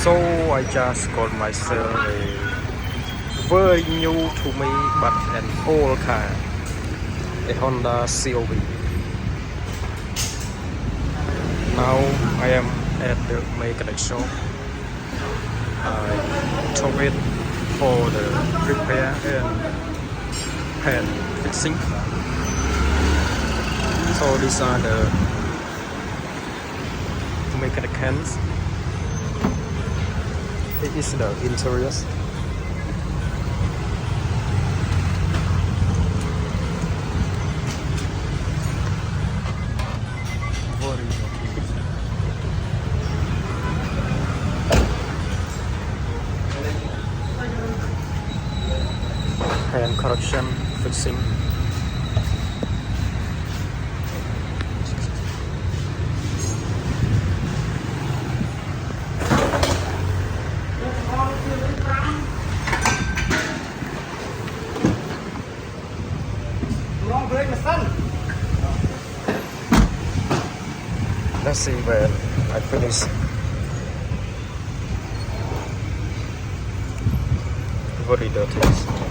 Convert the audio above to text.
So I just got myself a very new to me but an old car, a Honda COV. Now I am at the mechanic shop. I took it for the repair and fixing. So these are the mechanic hands. It is the interiors. Hand correction, fixing. Let's see where I finish. Very dirty.